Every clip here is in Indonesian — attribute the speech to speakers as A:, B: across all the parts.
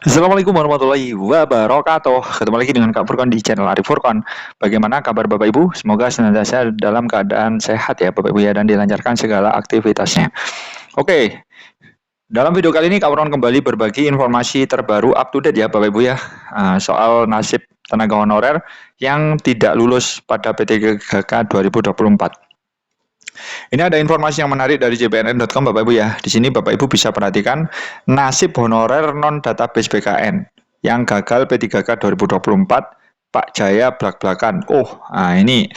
A: Assalamualaikum warahmatullahi wabarakatuh. Ketemu lagi dengan Kak Furkon di channel Arif Furkon. Bagaimana kabar Bapak Ibu? Semoga senantiasa dalam keadaan sehat ya Bapak Ibu ya, dan dilancarkan segala aktivitasnya. Oke, dalam video kali ini Kak Furkon kembali berbagi informasi terbaru up to date ya Bapak Ibu ya, soal nasib tenaga honorer yang tidak lulus pada PTGK 2024. Ini ada informasi yang menarik dari jpnn.com Bapak Ibu ya. Di sini Bapak Ibu bisa perhatikan nasib honorer non database BKN yang gagal P3K 2024 Pak Jaya blak-blakan. Nah ini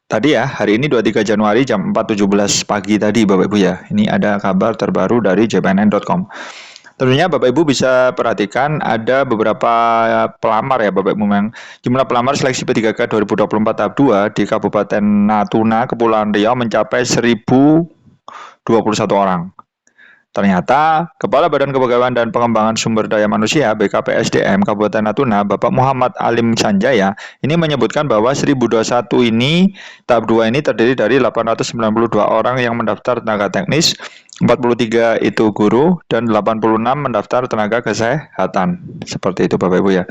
A: tadi ya, hari ini 23 Januari jam 4.17 pagi tadi Bapak Ibu ya. Ini ada kabar terbaru dari jpnn.com. Tentunya Bapak Ibu bisa perhatikan ada beberapa pelamar ya Bapak Ibu, memang jumlah pelamar seleksi P3K 2024 tahap 2 di Kabupaten Natuna, Kepulauan Riau mencapai 1.021 orang. Ternyata, Kepala Badan Kepegawaian dan Pengembangan Sumber Daya Manusia BKPSDM Kabupaten Natuna, Bapak Muhammad Alim Sanjaya, ini menyebutkan bahwa 1021 ini, tahap 2 ini terdiri dari 892 orang yang mendaftar tenaga teknis, 43 itu guru, dan 86 mendaftar tenaga kesehatan. Seperti itu Bapak Ibu ya.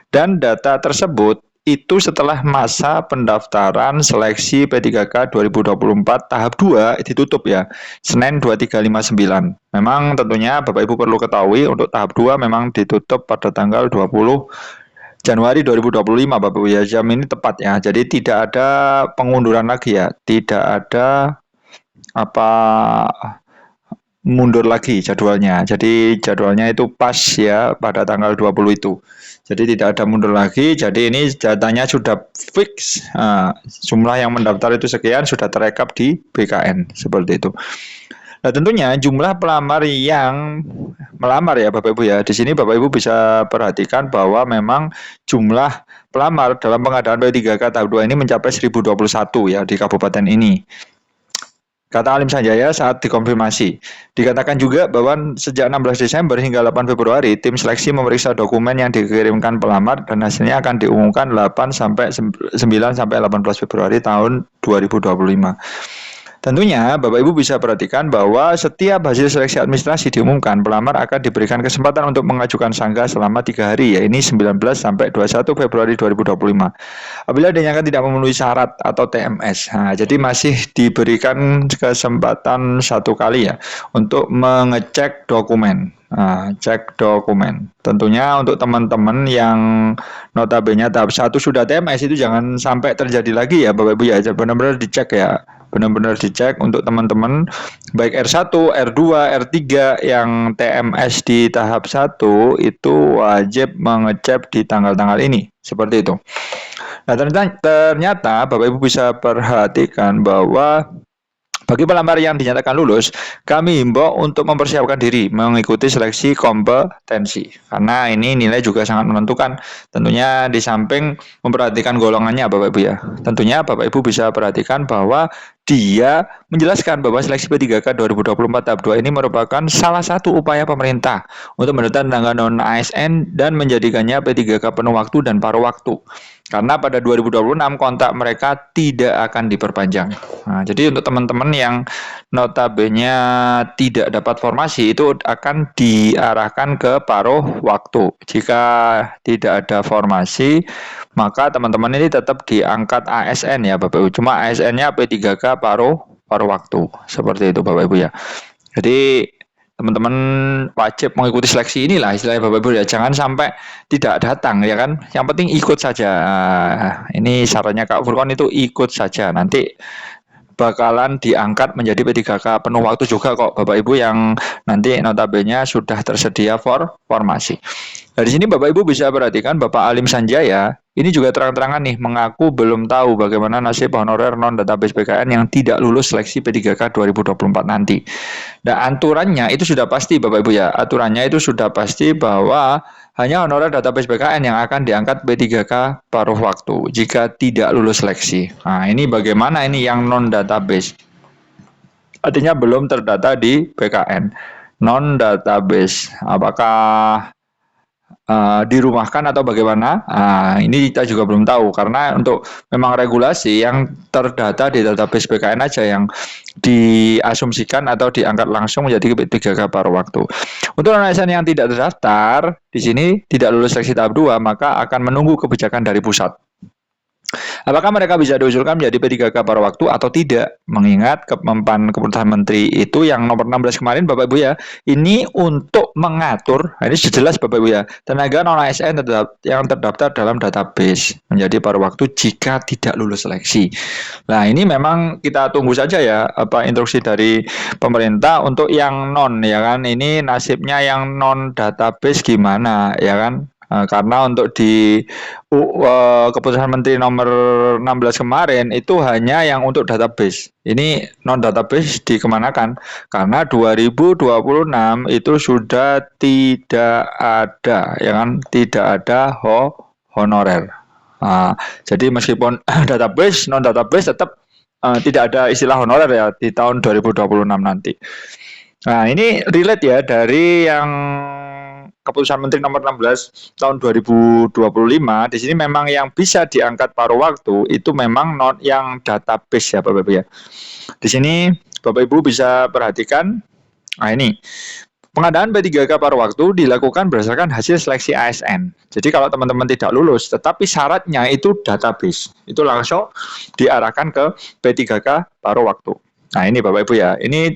A: Dan data tersebut itu setelah masa pendaftaran seleksi P3K 2024 tahap 2 ditutup ya, Senin 2359. Memang tentunya Bapak Ibu perlu ketahui untuk tahap 2 memang ditutup pada tanggal 20 Januari 2025 Bapak Ibu ya, jam ini tepat ya. Jadi tidak ada pengunduran lagi ya, tidak ada apa mundur lagi jadwalnya. Jadi jadwalnya itu pas ya pada tanggal 20 itu. Jadi tidak ada mundur lagi. Jadi ini datanya sudah fix. Jumlah yang mendaftar itu sekian sudah terekap di BKN seperti itu. Nah, tentunya jumlah pelamar yang melamar ya Bapak Ibu ya. Di sini Bapak Ibu bisa perhatikan bahwa memang jumlah pelamar dalam pengadaan P3K tahap 2 ini mencapai 1021 ya di kabupaten ini. Kata Alim Sanjaya saat dikonfirmasi. Dikatakan juga bahwa sejak 16 Desember hingga 8 Februari, tim seleksi memeriksa dokumen yang dikirimkan pelamar dan hasilnya akan diumumkan 8 sampai 9 sampai 18 Februari tahun 2025. Tentunya Bapak Ibu bisa perhatikan bahwa setiap hasil seleksi administrasi diumumkan, pelamar akan diberikan kesempatan untuk mengajukan sanggah selama 3 hari, ya ini 19 sampai 21 Februari 2025. Apabila dinyatakan tidak memenuhi syarat atau TMS, jadi masih diberikan kesempatan 1 kali ya untuk mengecek dokumen. Cek dokumen. Tentunya untuk teman-teman yang notabene tahap 1 sudah TMS itu jangan sampai terjadi lagi ya Bapak Ibu ya, benar-benar dicek ya. Benar-benar dicek untuk teman-teman baik R1, R2, R3 yang TMS di tahap 1 itu wajib mengecek di tanggal-tanggal ini. Seperti itu. Nah, ternyata Bapak Ibu bisa perhatikan bahwa bagi pelamar yang dinyatakan lulus, kami himbau untuk mempersiapkan diri mengikuti seleksi kompetensi. Karena ini nilai juga sangat menentukan. Tentunya di samping memperhatikan golongannya Bapak Ibu ya. Tentunya Bapak Ibu bisa perhatikan bahwa dia menjelaskan bahwa seleksi P3K 2024 tahap 2 ini merupakan salah satu upaya pemerintah untuk mendata tenaga non-ASN dan menjadikannya P3K penuh waktu dan paruh waktu. Karena pada 2026 kontak mereka tidak akan diperpanjang. Nah, jadi untuk teman-teman yang notabene tidak dapat formasi itu akan diarahkan ke paruh waktu. Jika tidak ada formasi, maka teman-teman ini tetap diangkat ASN ya Bapak Ibu. Cuma ASN-nya P3K paruh waktu. Seperti itu Bapak Ibu ya. Jadi teman-teman wajib mengikuti seleksi inilah istilahnya Bapak Ibu ya, jangan sampai tidak datang ya kan, yang penting ikut saja. Ini sarannya Kak Furkon itu ikut saja, nanti bakalan diangkat menjadi P3K penuh waktu juga kok Bapak Ibu yang nanti notabene sudah tersedia formasi. Dari sini Bapak Ibu bisa perhatikan Bapak Alim Sanjaya ini juga terang-terangan nih mengaku belum tahu bagaimana nasib honorer non database BKN yang tidak lulus seleksi P3K 2024 nanti. Dan aturannya itu sudah pasti Bapak Ibu ya, aturannya itu sudah pasti bahwa hanya honorer database BKN yang akan diangkat P3K paruh waktu jika tidak lulus seleksi. Nah, ini bagaimana ini yang non database? Artinya belum terdata di BKN. Non database. Apakah dirumahkan atau bagaimana? Ini kita juga belum tahu karena untuk memang regulasi yang terdata di database BKN aja yang diasumsikan atau diangkat langsung menjadi P3K paruh waktu. Untuk ASN yang tidak terdaftar di sini tidak lulus seleksi tahap 2 maka akan menunggu kebijakan dari pusat. Apakah mereka bisa diusulkan menjadi P3K paruh waktu atau tidak? Mengingat mempan keputusan menteri itu yang nomor 16 kemarin Bapak Ibu ya, ini untuk mengatur, ini jelas Bapak Ibu ya, tenaga non ASN yang terdaftar dalam database menjadi paruh waktu jika tidak lulus seleksi. Nah, ini memang kita tunggu saja ya apa instruksi dari pemerintah untuk yang non ya kan. Ini nasibnya yang non database gimana ya kan? Karena untuk di keputusan Menteri nomor 16 kemarin itu hanya yang untuk database. Ini non database dikemanakan? Karena 2026 itu sudah tidak ada, ya kan? Tidak ada honorer. Jadi meskipun database, non database tetap tidak ada istilah honorer ya di tahun 2026 nanti. Nah, ini relate ya dari yang Keputusan Menteri nomor 16 tahun 2025 di sini memang yang bisa diangkat paruh waktu itu memang non yang database ya Bapak Ibu ya. Di sini Bapak Ibu bisa perhatikan. Nah, ini pengadaan P3K paruh waktu dilakukan berdasarkan hasil seleksi ASN. Jadi kalau teman-teman tidak lulus tetapi syaratnya itu database, itu langsung diarahkan ke P3K paruh waktu. Nah, ini Bapak Ibu ya. Ini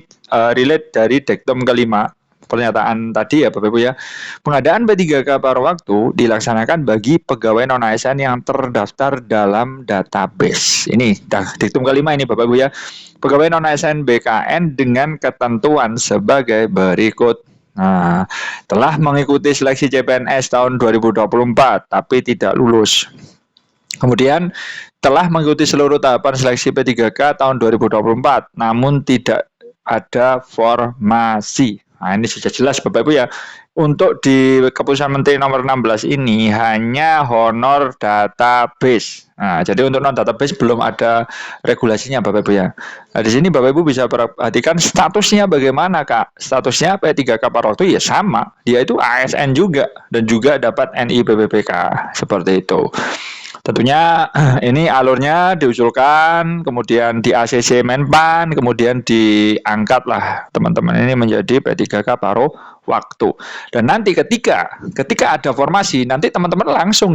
A: relate dari Dektum kelima pernyataan tadi ya Bapak Ibu ya. Pengadaan P3K paruh waktu dilaksanakan bagi pegawai non ASN yang terdaftar dalam database. Ini diktum kelima ini Bapak Ibu ya. Pegawai non ASN BKN dengan ketentuan sebagai berikut. Nah, telah mengikuti seleksi CPNS tahun 2024 tapi tidak lulus. Kemudian telah mengikuti seluruh tahapan seleksi P3K tahun 2024 namun tidak ada formasi. Nah, ini sudah jelas Bapak Ibu ya. Untuk di Keputusan Menteri nomor 16 ini hanya honor database. Nah, jadi untuk non database belum ada regulasinya Bapak Ibu ya. Nah, di sini Bapak Ibu bisa perhatikan statusnya bagaimana Kak. Statusnya P3K paruh waktu ya sama. Dia itu ASN juga dan juga dapat NIPPPK seperti itu. Tentunya ini alurnya diusulkan, kemudian di ACC Menpan, kemudian diangkatlah teman-teman ini menjadi P3K paruh waktu. Dan nanti ketika ada formasi, nanti teman-teman langsung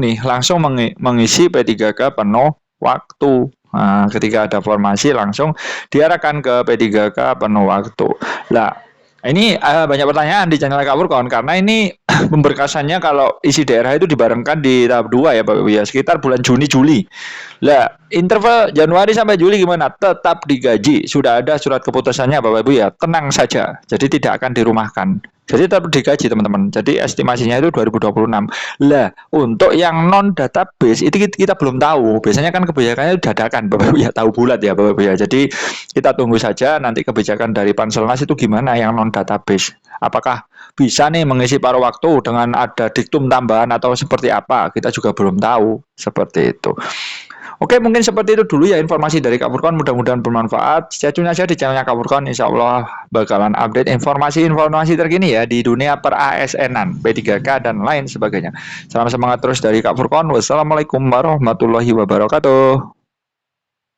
A: mengisi P3K penuh waktu. Nah, ketika ada formasi langsung diarahkan ke P3K penuh waktu. Nah, ini banyak pertanyaan di channel Kapurkon karena ini pemberkasannya kalau isi daerah itu dibarengkan di tahap 2 ya Bapak Ibu ya, sekitar bulan Juni-Juli. Lah, interval Januari sampai Juli gimana? Tetap digaji. Sudah ada surat keputusannya Bapak Ibu ya. Tenang saja. Jadi tidak akan dirumahkan. Jadi tetap digaji teman-teman. Jadi estimasinya itu 2026. Lah, untuk yang non database itu kita belum tahu. Biasanya kan kebijakannya dadakan Bapak Ibu ya, tahu bulat ya Bapak Ibu ya. Jadi kita tunggu saja nanti kebijakan dari Panselnas itu gimana yang non database. Apakah bisa nih mengisi paruh waktu dengan ada diktum tambahan atau seperti apa? Kita juga belum tahu seperti itu. Oke, mungkin seperti itu dulu ya informasi dari Kapurkon. Mudah-mudahan bermanfaat. Stay tune aja di channelnya Kapurkon. Insya Allah bakalan update informasi-informasi terkini ya di dunia per ASN-an, P3K dan lain sebagainya. Salam semangat terus dari Kapurkon. Wassalamualaikum warahmatullahi wabarakatuh.